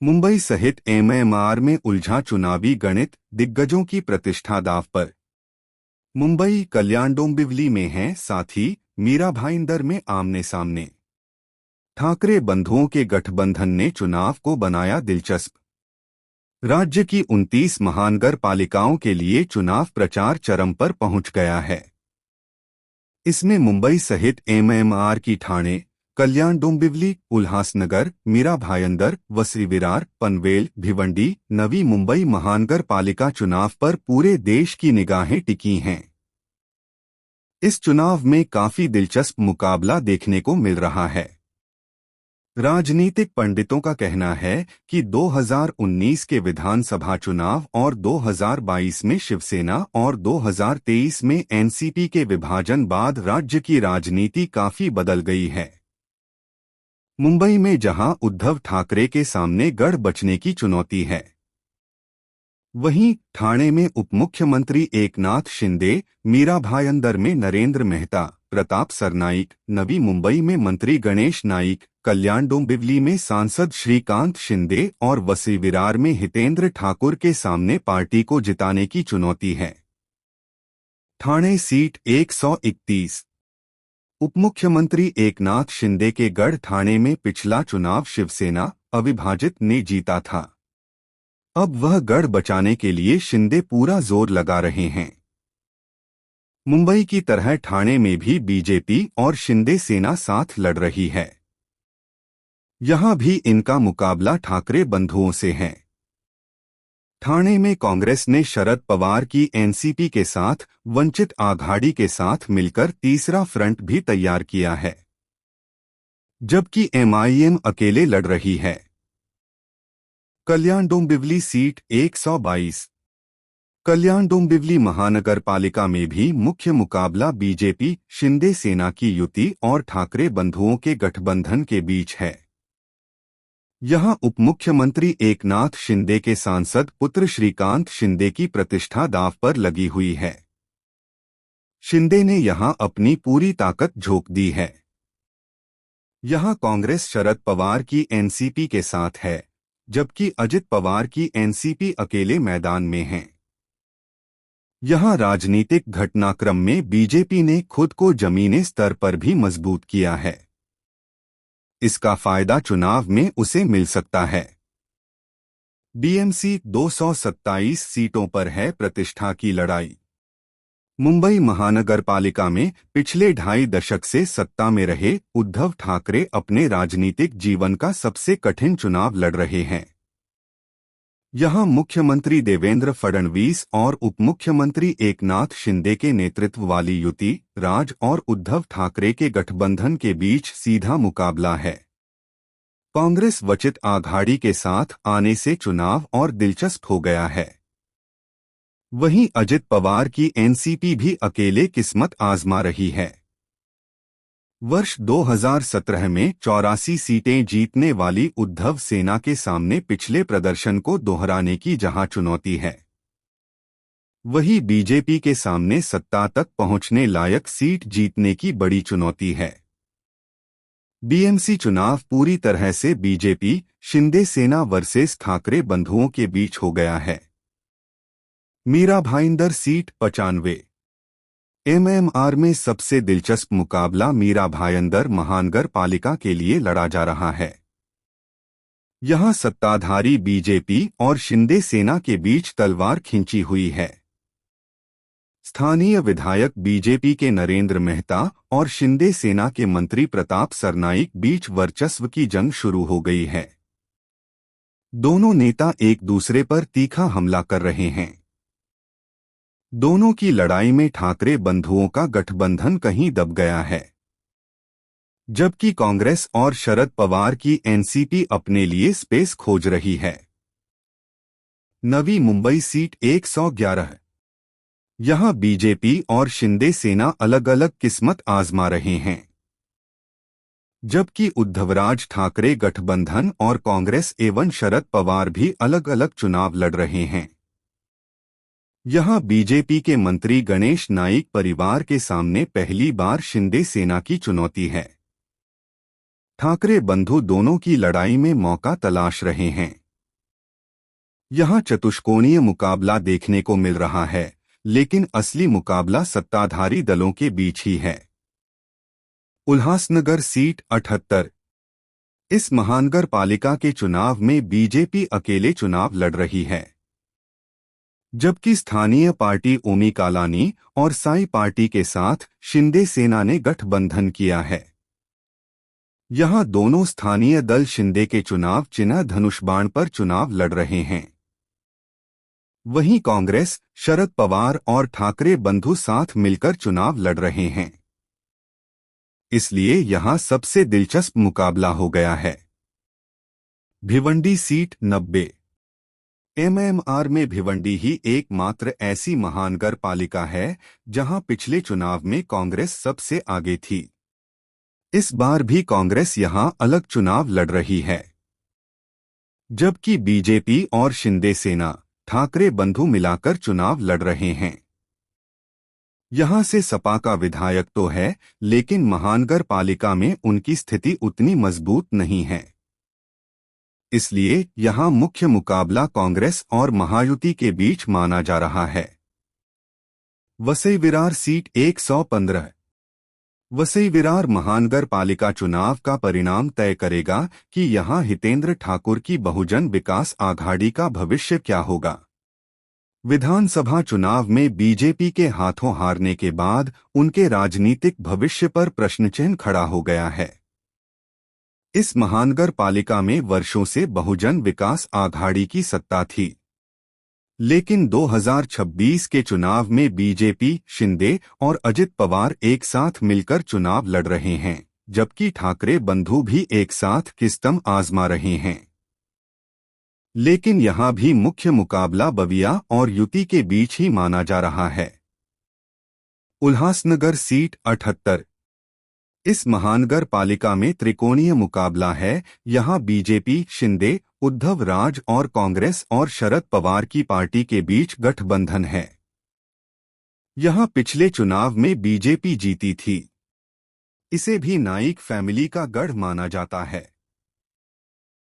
मुंबई सहित एमएमआर में उलझा चुनावी गणित, दिग्गजों की प्रतिष्ठा दांव पर। मुंबई कल्याण डोंबिवली में है, साथ ही मीरा भाईंदर में आमने सामने। ठाकरे बंधुओं के गठबंधन ने चुनाव को बनाया दिलचस्प। राज्य की 29 महानगर पालिकाओं के लिए चुनाव प्रचार चरम पर पहुंच गया है। इसमें मुंबई सहित एमएमआर की ठाणे, कल्याण डोंबिवली, उल्हासनगर, मीरा भाईंदर, वसई विरार, पनवेल, भिवंडी, नवी मुंबई महानगर पालिका चुनाव पर पूरे देश की निगाहें टिकी हैं। इस चुनाव में काफी दिलचस्प मुकाबला देखने को मिल रहा है। राजनीतिक पंडितों का कहना है कि 2019 के विधानसभा चुनाव और 2022 में शिवसेना और 2023 में एनसीपी के विभाजन बाद राज्य की राजनीति काफी बदल गई है। मुंबई में जहां उद्धव ठाकरे के सामने गढ़ बचने की चुनौती है, वहीं ठाणे में उपमुख्यमंत्री एकनाथ शिंदे, मीरा भाईंदर में नरेंद्र मेहता, प्रताप सरनाइक, नवी मुंबई में मंत्री गणेश नाइक, कल्याण डोंबिवली में सांसद श्रीकांत शिंदे और वसई विरार में हितेंद्र ठाकुर के सामने पार्टी को जिताने की चुनौती है। ठाणे सीट 131। उपमुख्यमंत्री एकनाथ शिंदे के गढ़ ठाणे में पिछला चुनाव शिवसेना अविभाजित ने जीता था। अब वह गढ़ बचाने के लिए शिंदे पूरा जोर लगा रहे हैं। मुंबई की तरह ठाणे में भी बीजेपी और शिंदे सेना साथ लड़ रही है। यहां भी इनका मुकाबला ठाकरे बंधुओं से है। ठाणे में कांग्रेस ने शरद पवार की एनसीपी के साथ वंचित आघाड़ी के साथ मिलकर तीसरा फ्रंट भी तैयार किया है, जबकि एमआईएम अकेले लड़ रही है। कल्याण डोंबिवली सीट 122। कल्याण डोंबिवली महानगर पालिका में भी मुख्य मुकाबला बीजेपी शिंदे सेना की युति और ठाकरे बंधुओं के गठबंधन के बीच है। यहां उपमुख्यमंत्री एकनाथ शिंदे के सांसद पुत्र श्रीकांत शिंदे की प्रतिष्ठा दांव पर लगी हुई है। शिंदे ने यहां अपनी पूरी ताकत झोंक दी है। यहां कांग्रेस शरद पवार की एनसीपी के साथ है, जबकि अजित पवार की एनसीपी अकेले मैदान में है। यहां राजनीतिक घटनाक्रम में बीजेपी ने खुद को जमीनी स्तर पर भी मजबूत किया है। इसका फायदा चुनाव में उसे मिल सकता है। बीएमसी 227 सीटों पर है प्रतिष्ठा की लड़ाई। मुंबई महानगर पालिका में पिछले 2.5 दशक से सत्ता में रहे उद्धव ठाकरे अपने राजनीतिक जीवन का सबसे कठिन चुनाव लड़ रहे हैं। यहां मुख्यमंत्री देवेंद्र फडणवीस और उपमुख्यमंत्री एकनाथ शिंदे के नेतृत्व वाली युति, राज और उद्धव ठाकरे के गठबंधन के बीच सीधा मुकाबला है। कांग्रेस वंचित आघाड़ी के साथ आने से चुनाव और दिलचस्प हो गया है। वहीं अजित पवार की एनसीपी भी अकेले किस्मत आजमा रही है। वर्ष 2017 में 84 सीटें जीतने वाली उद्धव सेना के सामने पिछले प्रदर्शन को दोहराने की जहां चुनौती है, वहीं बीजेपी के सामने सत्ता तक पहुंचने लायक सीट जीतने की बड़ी चुनौती है। बीएमसी चुनाव पूरी तरह से बीजेपी शिंदे सेना वर्सेस ठाकरे बंधुओं के बीच हो गया है। मीरा भाईंदर सीट 95। एमएमआर में सबसे दिलचस्प मुकाबला मीरा भाईंदर महानगर पालिका के लिए लड़ा जा रहा है। यहां सत्ताधारी बीजेपी और शिंदे सेना के बीच तलवार खींची हुई है। स्थानीय विधायक बीजेपी के नरेंद्र मेहता और शिंदे सेना के मंत्री प्रताप सरनाइक बीच वर्चस्व की जंग शुरू हो गई है। दोनों नेता एक दूसरे पर तीखा हमला कर रहे हैं। दोनों की लड़ाई में ठाकरे बंधुओं का गठबंधन कहीं दब गया है, जबकि कांग्रेस और शरद पवार की एनसीपी अपने लिए स्पेस खोज रही है। नवी मुंबई सीट 111। यहां बीजेपी और शिंदे सेना अलग अलग किस्मत आजमा रहे हैं, जबकि उद्धवराज ठाकरे गठबंधन और कांग्रेस एवं शरद पवार भी अलग अलग चुनाव लड़ रहे हैं। यहां बीजेपी के मंत्री गणेश नाइक परिवार के सामने पहली बार शिंदे सेना की चुनौती है। ठाकरे बंधु दोनों की लड़ाई में मौका तलाश रहे हैं। यहां चतुष्कोणीय मुकाबला देखने को मिल रहा है, लेकिन असली मुकाबला सत्ताधारी दलों के बीच ही है। उल्हासनगर सीट 78। इस महानगर पालिका के चुनाव में बीजेपी अकेले चुनाव लड़ रही है, जबकि स्थानीय पार्टी ओमी कालानी और साई पार्टी के साथ शिंदे सेना ने गठबंधन किया है। यहां दोनों स्थानीय दल शिंदे के चुनाव चिन्ह धनुष बाण पर चुनाव लड़ रहे हैं। वहीं कांग्रेस, शरद पवार और ठाकरे बंधु साथ मिलकर चुनाव लड़ रहे हैं। इसलिए यहां सबसे दिलचस्प मुकाबला हो गया है। भिवंडी सीट 90। एमएमआर में भिवंडी ही एकमात्र ऐसी महानगर पालिका है जहां पिछले चुनाव में कांग्रेस सबसे आगे थी। इस बार भी कांग्रेस यहां अलग चुनाव लड़ रही है, जबकि बीजेपी और शिंदे सेना, ठाकरे बंधु मिलाकर चुनाव लड़ रहे हैं। यहां से सपा का विधायक तो है, लेकिन महानगर पालिका में उनकी स्थिति उतनी मजबूत नहीं है। इसलिए यहां मुख्य मुकाबला कांग्रेस और महायुति के बीच माना जा रहा है। वसई विरार सीट 115। वसई विरार महानगर पालिका चुनाव का परिणाम तय करेगा कि यहां हितेंद्र ठाकुर की बहुजन विकास आघाड़ी का भविष्य क्या होगा। विधानसभा चुनाव में बीजेपी के हाथों हारने के बाद उनके राजनीतिक भविष्य पर प्रश्नचिन्ह खड़ा हो गया है। इस महानगर पालिका में वर्षों से बहुजन विकास आघाड़ी की सत्ता थी, लेकिन 2026 के चुनाव में बीजेपी, शिंदे और अजित पवार एक साथ मिलकर चुनाव लड़ रहे हैं, जबकि ठाकरे बंधु भी एक साथ किस्म आजमा रहे हैं। लेकिन यहां भी मुख्य मुकाबला बविया और युति के बीच ही माना जा रहा है। उल्हासनगर सीट 78। इस महानगर पालिका में त्रिकोणीय मुकाबला है। यहां बीजेपी, शिंदे, उद्धव राज और कांग्रेस और शरद पवार की पार्टी के बीच गठबंधन है। यहां पिछले चुनाव में बीजेपी जीती थी। इसे भी नाइक फैमिली का गढ़ माना जाता है।